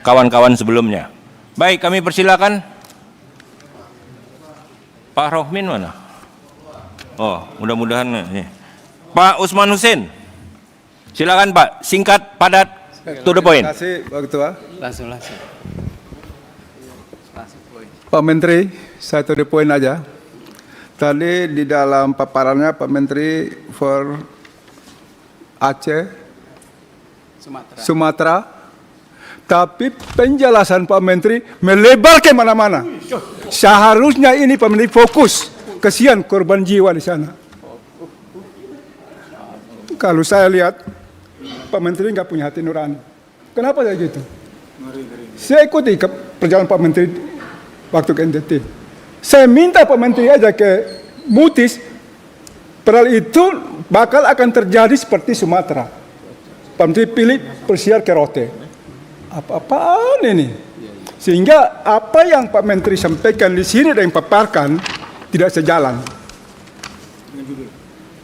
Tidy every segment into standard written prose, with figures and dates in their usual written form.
kawan-kawan sebelumnya. Baik, kami persilakan. Pak Rohmin mana? Oh, mudah-mudahan ini. Pak Usman Hussein. Silakan Pak, singkat, padat, to the point. Terima kasih Pak Ketua. Langsung. Pak Menteri, saya to the point aja. Tadi di dalam paparannya Pak Menteri for Aceh, Sumatera, tapi penjelasan Pak Menteri melebar ke mana-mana. Seharusnya ini Pak Menteri fokus, kesian korban jiwa di sana. Kalau saya lihat, Pak Menteri nggak punya hati nurani. Kenapa saya gitu? Saya ikuti perjalanan Pak Menteri waktu ke NTT. Saya minta Pak Menteri aja ke Mutis, padahal itu bakal akan terjadi seperti Sumatera. Pak Menteri pilih persiar ke Rote. Apa-apaan ini? Sehingga apa yang Pak Menteri sampaikan di sini dan paparkan tidak sejalan.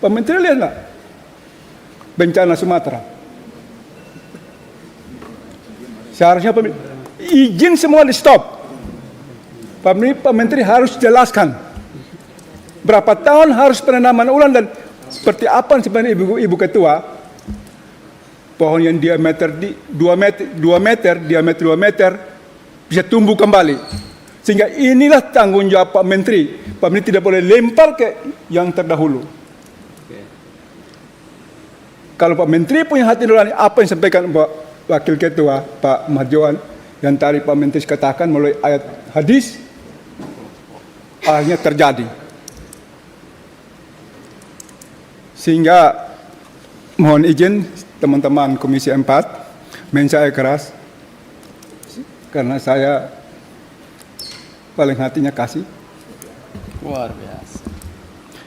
Pak Menteri lihat nggak bencana Sumatera? Seharusnya izin semua di stop. Pak Menteri harus jelaskan berapa tahun harus penanaman ulang dan seperti apa sebenarnya Ibu Ketua, pohon yang diameter 2 meter, diameter 2 meter bisa tumbuh kembali. Sehingga inilah tanggung jawab Pak Menteri. Pak Menteri tidak boleh lempar ke yang terdahulu. Kalau Pak Menteri punya hati nurani, apa yang disampaikan Pak Wakil Ketua Pak Marjohan yang tadi Pak Menteri katakan melalui ayat hadis, akhirnya terjadi. Sehingga mohon izin teman-teman Komisi 4 saya keras karena saya paling hatinya kasih. Luar biasa.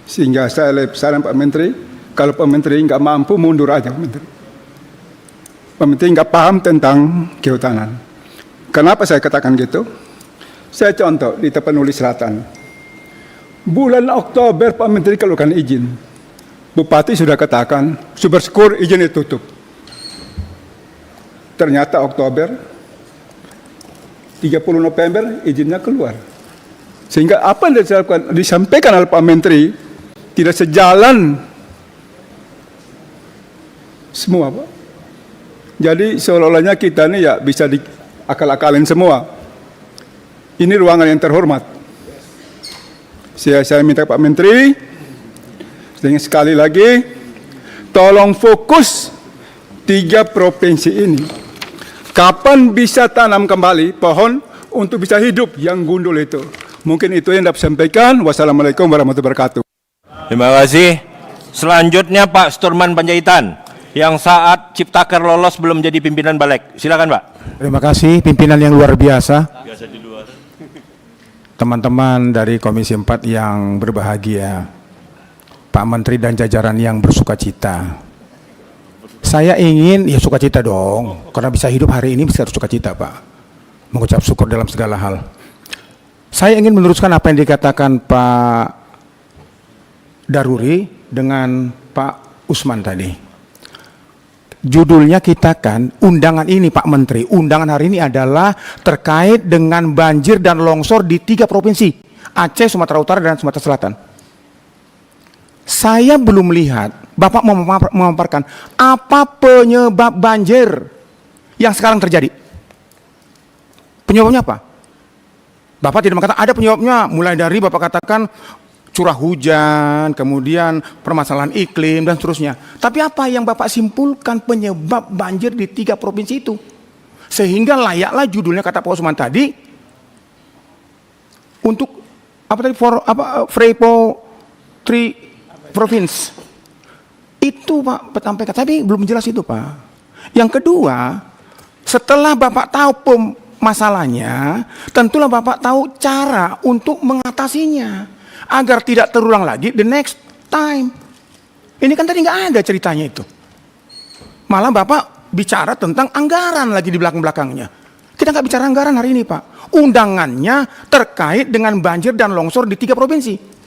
Sehingga saya saran Pak Menteri, kalau Pak Menteri nggak mampu mundur aja Pak Menteri. Pak Menteri nggak paham tentang kehutanan. Kenapa saya katakan gitu? Saya contoh di Tapanuli Selatan. Bulan Oktober Pak Menteri keluarkan izin. Bupati sudah katakan, Syukur izin ditutup. Ternyata Oktober, 30 November izinnya keluar. Sehingga apa yang disampaikan oleh Pak Menteri tidak sejalan semua, Pak. Jadi seolah-olahnya kita ini ya bisa diakal-akalin semua. Ini ruangan yang terhormat. Saya minta Pak Menteri, sekali lagi, tolong fokus 3 provinsi ini. Kapan bisa tanam kembali pohon untuk bisa hidup yang gundul itu? Mungkin itu yang dapat sampaikan. Wassalamualaikum warahmatullahi wabarakatuh. Terima kasih. Selanjutnya Pak Sturman Panjaitan, yang saat Ciptaker lolos belum jadi pimpinan Balik. Silakan Pak. Terima kasih, pimpinan yang luar biasa. Teman-teman dari Komisi 4 yang berbahagia, Pak Menteri dan jajaran yang bersukacita. Saya ingin, ya sukacita dong, karena bisa hidup hari ini bisa sukacita Pak. Mengucap syukur dalam segala hal. Saya ingin meneruskan apa yang dikatakan Pak Daruri dengan Pak Usman tadi. Judulnya kita kan, undangan ini Pak Menteri, undangan hari ini adalah terkait dengan banjir dan longsor di 3 provinsi, Aceh, Sumatera Utara, dan Sumatera Selatan. Saya belum melihat, Bapak memaparkan apa penyebab banjir yang sekarang terjadi. Penyebabnya apa? Bapak tidak mengatakan ada penyebabnya, mulai dari Bapak katakan curah hujan, kemudian permasalahan iklim, dan seterusnya. Tapi apa yang Bapak simpulkan penyebab banjir di 3 provinsi itu? Sehingga layaklah judulnya kata Pak Usman tadi, untuk apa tadi, Frepo 3 Province. Itu Pak sampaikan, tapi belum jelas itu Pak. Yang kedua, setelah Bapak tahu masalahnya, tentulah Bapak tahu cara untuk mengatasinya agar tidak terulang lagi the next time. Ini kan tadi nggak ada ceritanya itu. Malah Bapak bicara tentang anggaran lagi di belakang-belakangnya. Kita nggak bicara anggaran hari ini Pak. Undangannya terkait dengan banjir dan longsor di 3 provinsi.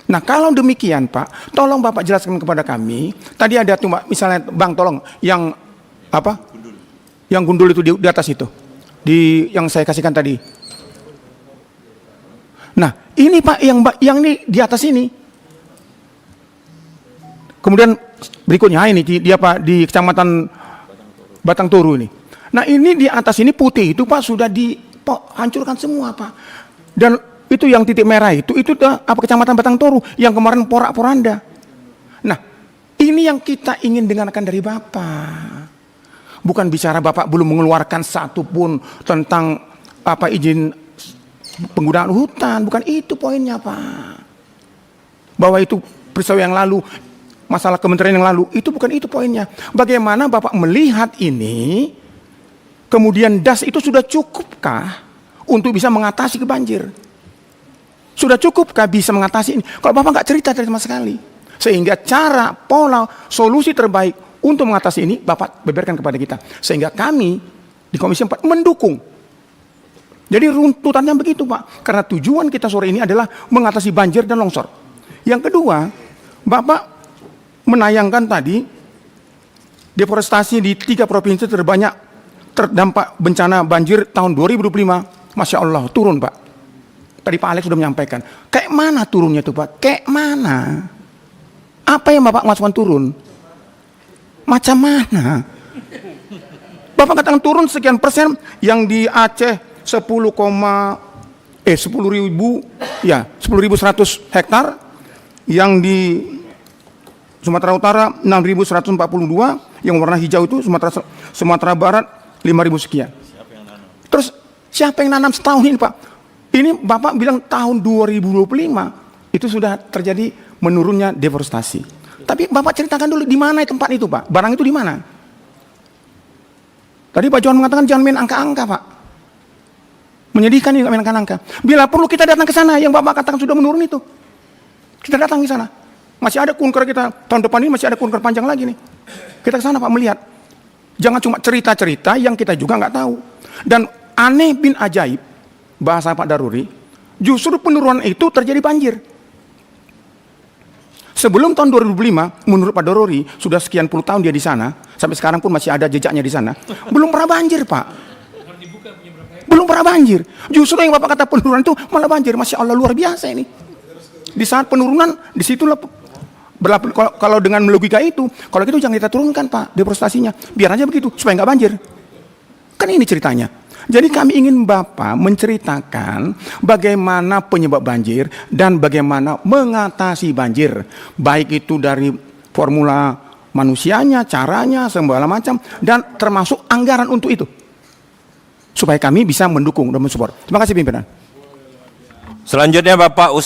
Nah kalau demikian Pak, tolong Bapak jelaskan kepada kami. Tadi ada tuh Mbak, misalnya Bang tolong yang apa? Yang gundul itu di atas itu. Yang saya kasihkan tadi. Nah, ini Pak yang ini di atas ini. Kemudian berikutnya ini di di Kecamatan Batang Toru ini. Nah, ini di atas ini putih itu Pak sudah dihancurkan semua Pak. Dan itu yang titik merah itu Kecamatan Batang Toru yang kemarin porak-poranda. Nah, ini yang kita ingin dengarkan dari Bapak. Bukan bicara Bapak belum mengeluarkan satu pun tentang izin penggunaan hutan, bukan itu poinnya Pak. Bahwa itu peristiwa yang lalu, masalah kementerian yang lalu, itu bukan itu poinnya. Bagaimana Bapak melihat ini, kemudian DAS itu sudah cukupkah untuk bisa mengatasi banjir? Sudah cukupkah bisa mengatasi ini? Kalau Bapak nggak cerita sama sekali. Sehingga cara, pola, solusi terbaik untuk mengatasi ini Bapak beberkan kepada kita. Sehingga kami di Komisi 4 mendukung. Jadi runtutannya begitu Pak. Karena tujuan kita sore ini adalah mengatasi banjir dan longsor. Yang kedua, Bapak menayangkan tadi deforestasi di 3 provinsi terbanyak terdampak bencana banjir tahun 2025. Masya Allah, turun Pak. Tadi Pak Alex sudah menyampaikan. Kayak mana turunnya itu Pak? Kayak mana? Apa yang Bapak maksudkan turun? Macam mana? Bapak katakan turun sekian persen, yang di Aceh 10.100 hektar, yang di Sumatera Utara 6.142, yang warna hijau itu Sumatera Barat 5.000 sekian. Terus siapa yang nanam setahun ini Pak? Ini Bapak bilang tahun 2025 itu sudah terjadi menurunnya deforestasi. Tapi Bapak ceritakan dulu di mana tempat itu Pak? Barang itu di mana? Tadi Pak Johan mengatakan jangan main angka-angka Pak. Menyedihkan ini main angka-angka. Bila perlu kita datang ke sana yang Bapak katakan sudah menurun itu. Kita datang ke sana. Masih ada kunker kita. Tahun depan ini masih ada kunker panjang lagi nih. Kita ke sana Pak melihat. Jangan cuma cerita-cerita yang kita juga nggak tahu. Dan aneh bin ajaib, bahasa Pak Daruri, justru penurunan itu terjadi banjir. Sebelum tahun 2005, menurut Pak Daruri, sudah sekian puluh tahun dia di sana, sampai sekarang pun masih ada jejaknya di sana, belum pernah banjir Pak. Belum pernah banjir. Justru yang Bapak kata penurunan itu malah banjir. Masya Allah, luar biasa ini. Di saat penurunan, disitulah kalau dengan logika itu, kalau gitu jangan kita turunkan Pak deforestasinya, biar aja begitu supaya nggak banjir. Kan ini ceritanya. Jadi kami ingin Bapak menceritakan bagaimana penyebab banjir dan bagaimana mengatasi banjir, baik itu dari formula manusianya, caranya, segala macam, dan termasuk anggaran untuk itu, supaya kami bisa mendukung dan mensupport. Terima kasih pimpinan. Selanjutnya Bapak Ustaz